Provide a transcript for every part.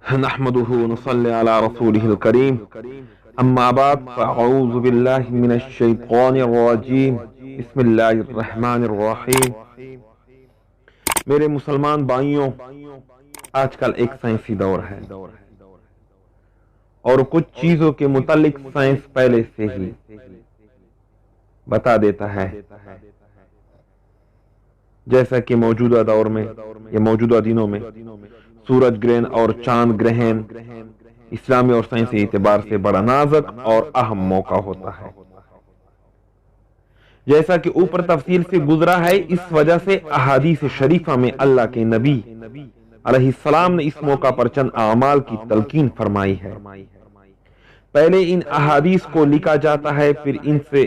نحمده ونصلي على رسوله الكريم اما بعد فاعوذ بالله من الشیطان الرجیم بسم اللہ الرحمن الرحیم۔ میرے مسلمان بھائیوں، آج کل ایک سائنسی دور ہے اور کچھ چیزوں کے متعلق سائنس پہلے سے ہی بتا دیتا ہے، جیسا کہ موجودہ دور میں یا موجودہ دنوں میں سورج گرہن اور چاند گرہن اسلامی اور سائنسی اعتبار سے بڑا نازک اور اہم موقع ہوتا ہے۔ جیسا کہ اوپر تفصیل سے گزرا ہے، اس وجہ سے احادیث شریفہ میں اللہ کے نبی علیہ السلام نے اس موقع پر چند اعمال کی تلقین فرمائی ہے۔ پہلے ان احادیث کو لکھا جاتا ہے، پھر ان سے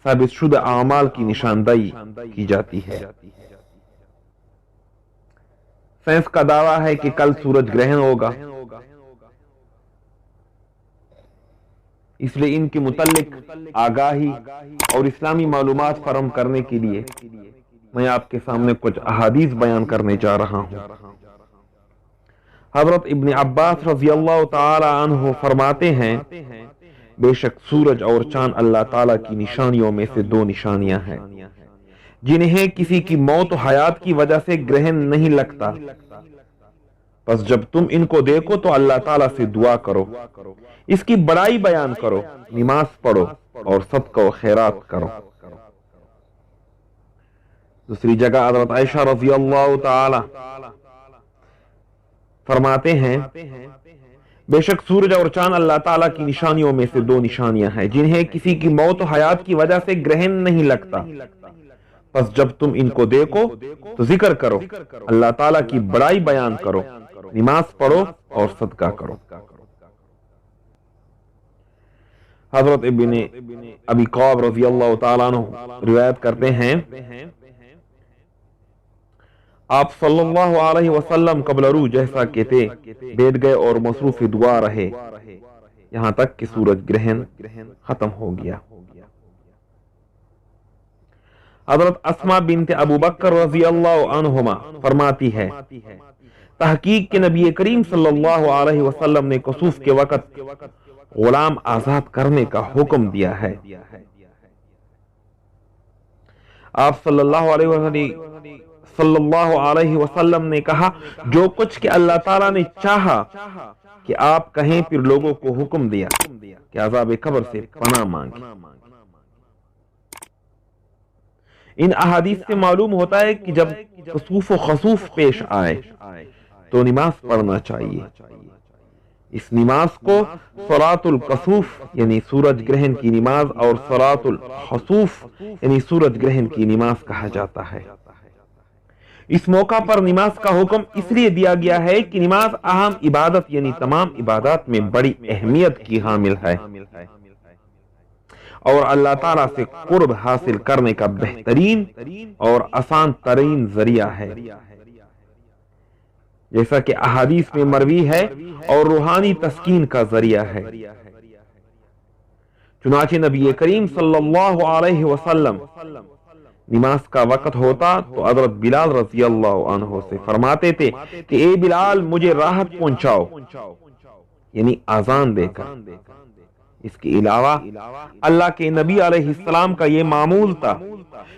ثابت شدہ اعمال کی نشاندہی کی جاتی ہے۔ سائنس کا دعویٰ ہے کہ کل سورج گرہن ہوگا، اس لیے ان کے متعلق آگاہی اور اسلامی معلومات فراہم کرنے کے لیے میں آپ کے سامنے کچھ احادیث بیان کرنے جا رہا ہوں۔ حضرت ابن عباس رضی اللہ تعالی عنہ فرماتے ہیں، بے شک سورج اور چاند اللہ تعالی کی نشانیوں میں سے دو نشانیاں ہیں جنہیں کسی کی موت و حیات کی وجہ سے گرہن نہیں لگتا، پس جب تم ان کو دیکھو تو اللہ تعالیٰ سے دعا کرو، اس کی بڑائی بیان کرو، نماز پڑھو اور صدقہ و خیرات کرو۔ دوسری جگہ حضرت عائشہ رضی اللہ تعالی فرماتے ہیں، بے شک سورج اور چاند اللہ تعالیٰ کی نشانیوں میں سے دو نشانیاں ہیں جنہیں کسی کی موت و حیات کی وجہ سے گرہن نہیں لگتا، پس جب تم ان کو دیکھو تو ذکر کرو، اللہ تعالیٰ کی بڑائی بیان کرو، نماز پڑھو اور صدقہ کرو۔ حضرت ابن ابی قاب رضی اللہ تعالیٰ عنہ روایت کرتے ہیں، آپ صلی اللہ علیہ وسلم قبل روح جیسا کہ تھے بیٹھ گئے اور مصروف دعا رہے یہاں تک کہ سورج گرہن ختم ہو گیا۔ حضرت اسماء بنت ابو بکر رضی اللہ عنہما فرماتی ہے، تحقیق کے نبی کریم صلی اللہ علیہ وسلم نے کسوف کے وقت غلام آزاد کرنے کا حکم دیا ہے۔ آپ صلی اللہ علیہ وسلم نے کہا، جو کچھ کہ اللہ تعالیٰ نے چاہا کہ آپ کہیں، پھر لوگوں کو حکم دیا کہ عذاب قبر سے پناہ مانگیں۔ ان احادیث سے معلوم ہوتا ہے کہ جب کسوف و خسوف پیش آئے تو نماز پڑھنا چاہیے۔ اس نماز کو صلاۃ الکسوف یعنی سورج گرہن کی نماز اور صلاۃ الخسوف یعنی سورج گرہن کی نماز کہا جاتا ہے۔ اس موقع پر نماز کا حکم اس لیے دیا گیا ہے کہ نماز اہم عبادت یعنی تمام عبادات میں بڑی اہمیت کی حامل ہے اور اللہ تعالیٰ سے قرب حاصل کرنے کا بہترین اور آسان ترین ذریعہ ہے، جیسا کہ احادیث میں مروی ہے، اور روحانی تسکین کا ذریعہ ہے۔ چنانچہ نبی کریم صلی اللہ علیہ وسلم نماز کا وقت ہوتا تو حضرت بلال رضی اللہ عنہ سے فرماتے تھے کہ اے بلال، مجھے راحت پہنچاؤ، یعنی اذان دے کر۔ اس کے علاوہ اللہ کے نبی علیہ السلام کا یہ معمول تھا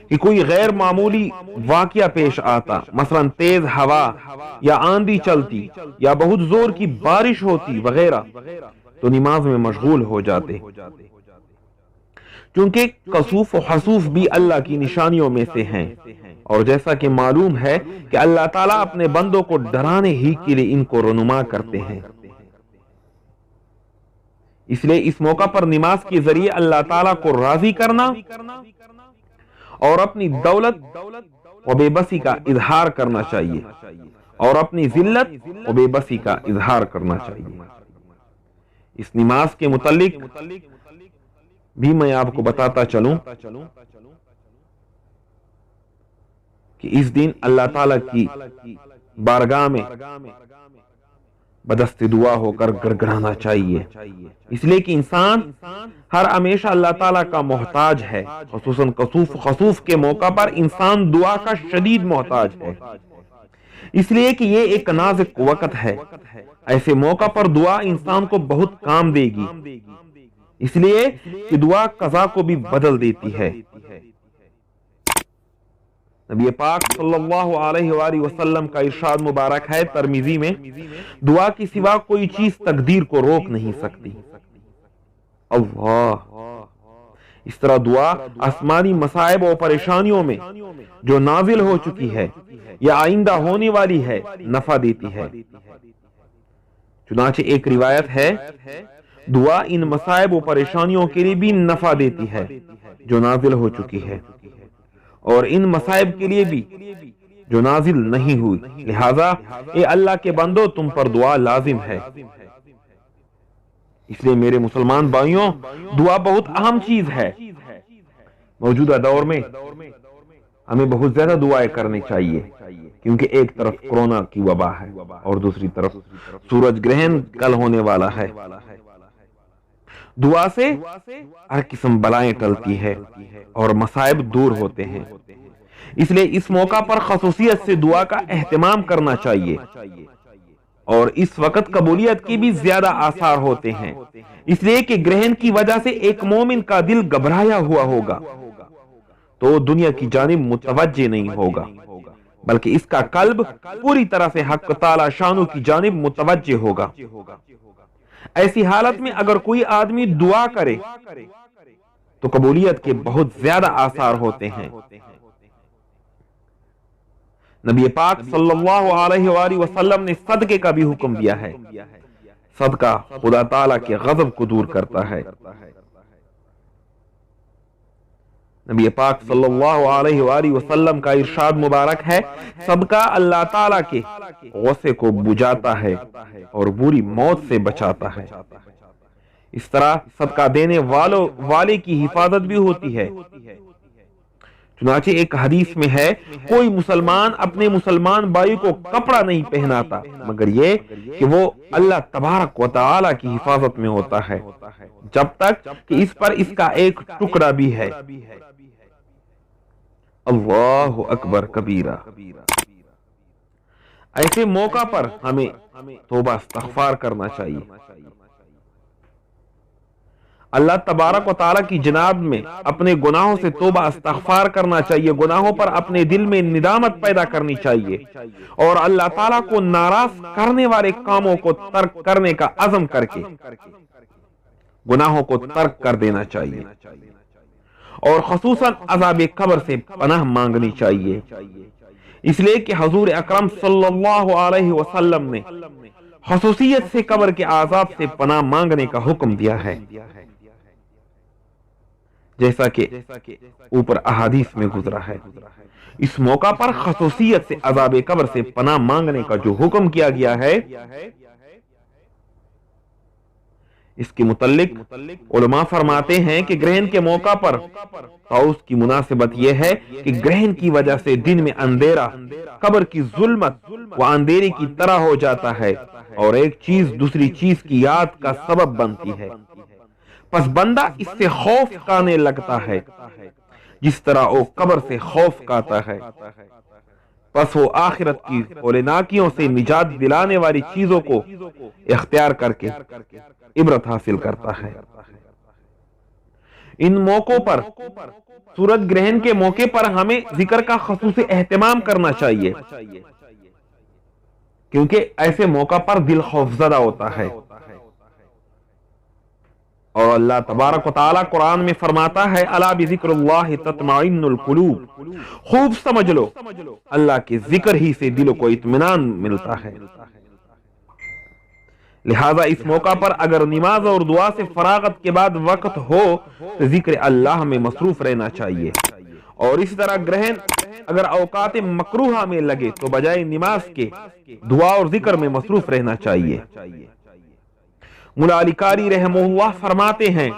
کہ کوئی غیر معمولی واقعہ پیش آتا، مثلا تیز ہوا یا آندھی چلتی یا بہت زور کی بارش ہوتی وغیرہ، تو نماز میں مشغول ہو جاتے، چونکہ کسوف و خسوف بھی اللہ کی نشانیوں میں سے ہیں، اور جیسا کہ معلوم ہے کہ اللہ تعالیٰ اپنے بندوں کو ڈرانے ہی کے لیے ان کو رونما کرتے ہیں، اس لیے اس موقع پر نماز کے ذریعے اللہ تعالیٰ کو راضی کرنا اور اپنی دولت و بے بسی کا اظہار کرنا چاہیے اور اپنی ذلت و بے بسی کا اظہار کرنا چاہیے۔ اس نماز کے متعلق بھی میں آپ کو بتاتا چلوں کہ اس دن اللہ تعالیٰ کی بارگاہ میں بدست دعا ہو کر گڑگڑانا چاہیے، اس لیے کہ انسان ہر ہمیشہ اللہ تعالیٰ کا محتاج ہے، خصوصاً کسوف خسوف کے موقع پر انسان دعا کا شدید محتاج ہے، اس لیے کہ یہ ایک نازک وقت ہے ایسے موقع پر دعا انسان کو بہت کام دے گی، اس لیے کہ دعا قضا کو بھی بدل دیتی ہے۔ نبی پاک صلی اللہ علیہ وآلہ وسلم کا ارشاد مبارک ہے ترمذی میں، دعا کی سوا کوئی چیز تقدیر کو روک نہیں سکتی۔ اللہ، اس طرح دعا آسمانی مصائب اور پریشانیوں میں جو نازل ہو چکی ہے یا آئندہ ہونے والی ہے نفع دیتی ہے۔ چنانچہ ایک روایت ہے، دعا ان مصائب و پریشانیوں کے لیے بھی نفع دیتی ہے جو نازل ہو چکی ہے، اور ان مصائب کے لیے بھی جو نازل نہیں ہوئی۔ لہذا اے اللہ کے بندو، تم پر دعا لازم ہے۔ اس لیے میرے مسلمان بھائیوں، دعا بہت اہم چیز ہے۔ موجودہ دور میں ہمیں بہت زیادہ دعائیں کرنی چاہیے، کیونکہ ایک طرف کورونا کی وبا ہے اور دوسری طرف سورج گرہن کل ہونے والا ہے۔ دعا سے ہر قسم بلائیں ٹلتی ہے اور مصائب دور ہوتے ہیں۔ اس لیے اس موقع پر خصوصیت سے دعا کا اہتمام کرنا چاہیے، اور اس وقت قبولیت کے بھی زیادہ آثار ہوتے ہیں، اس لیے کہ گرہن کی وجہ سے ایک مومن کا دل گھبرایا ہوا ہوگا تو دنیا کی جانب متوجہ نہیں ہوگا، بلکہ اس کا قلب پوری طرح سے حق تعالی شانو کی جانب متوجہ ہوگا۔ ایسی حالت میں اگر کوئی آدمی دعا کرے تو قبولیت کے بہت زیادہ آثار ہوتے ہیں۔ نبی پاک صلی اللہ علیہ وآلہ وسلم نے صدقے کا بھی حکم دیا ہے۔ صدقہ خدا تعالیٰ کے غضب کو دور کرتا ہے۔ نبی پاک صلی اللہ علیہ وآلہ وسلم کا ارشاد مبارک ہے، صدقہ اللہ تعالیٰ کے غصے کو بجھاتا ہے اور بری موت سے بچاتا ہے۔ اس طرح صدقہ دینے والے کی حفاظت بھی ہوتی ہے۔ چنانچہ ایک حدیث میں ہے، کوئی مسلمان اپنے مسلمان بھائی کو کپڑا نہیں پہناتا مگر یہ کہ وہ اللہ تبارک و تعالی کی حفاظت میں ہوتا ہے، جب تک کہ اس پر اس کا ایک ٹکڑا بھی ہے۔ اللہ اکبر کبیرہ۔ ایسے موقع پر ہمیں توبہ استغفار کرنا چاہیے، اللہ تبارک و تعالیٰ کی جناب میں اپنے گناہوں سے توبہ استغفار کرنا چاہیے، گناہوں پر اپنے دل میں ندامت پیدا کرنی چاہیے، اور اللہ تعالیٰ کو ناراض کرنے والے کاموں کو ترک کرنے کا عزم کر کے گناہوں کو ترک کر دینا چاہیے، اور خصوصاً عذاب قبر سے پناہ مانگنی چاہیے، اس لیے کہ حضور اکرم صلی اللہ علیہ وسلم نے خصوصیت سے قبر کے عذاب سے پناہ مانگنے کا حکم دیا ہے، جیسا کہ اوپر احادیث میں گزرا ہے۔ اس موقع پر خصوصیت سے عذاب قبر سے پناہ مانگنے کا جو حکم کیا گیا ہے، اس کے متعلق علماء فرماتے ہیں کہ گرہن کے موقع پر طاؤس کی مناسبت یہ ہے کہ گرہن کی وجہ سے دن میں اندھیرا قبر کی ظلمت و اندھیرے کی طرح ہو جاتا ہے، اور ایک چیز دوسری چیز کی یاد کا سبب بنتی ہے، پس بندہ اس سے خوف کھانے لگتا ہے جس طرح وہ قبر سے خوف کھاتا ہے، پس وہ آخرت کی ہولناکیوں سے نجات دلانے والی چیزوں کو اختیار کر کے عبرت حاصل کرتا ہے۔ ان موقعوں پر سورج گرہن کے موقع پر ہمیں ذکر کا خصوصی اہتمام کرنا چاہیے، کیونکہ ایسے موقع پر دل خوفزدہ ہوتا ہے، اور اللہ تبارک و تعالی قرآن میں فرماتا ہے، الا بذکر اللہ تطمئن القلوب، خوب سمجھ لو اللہ کے ذکر ہی سے دل کو اطمینان ملتا ہے۔ لہذا اس موقع پر اگر نماز اور دعا سے فراغت کے بعد وقت ہو تو ذکر اللہ میں مصروف رہنا چاہیے، اور اسی طرح گرہن اگر اوقات مکروہہ میں لگے تو بجائے نماز کے دعا اور ذکر میں مصروف رہنا چاہیے۔ مولا علی قاری رحمہ اللہ فرماتے ہیں،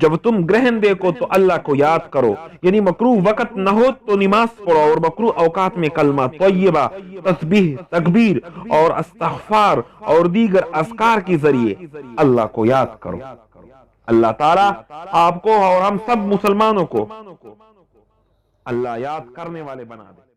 جب تم گرہن دیکھو تو اللہ کو یاد کرو، یعنی مکروہ وقت نہ ہو تو نماز پڑھو، اور مکروہ اوقات میں کلمہ طیبہ، تسبیح، تکبیر اور استغفار اور دیگر اذکار کے ذریعے اللہ کو یاد کرو۔ اللہ تعالیٰ آپ کو اور ہم سب مسلمانوں کو اللہ یاد کرنے والے بنا دے۔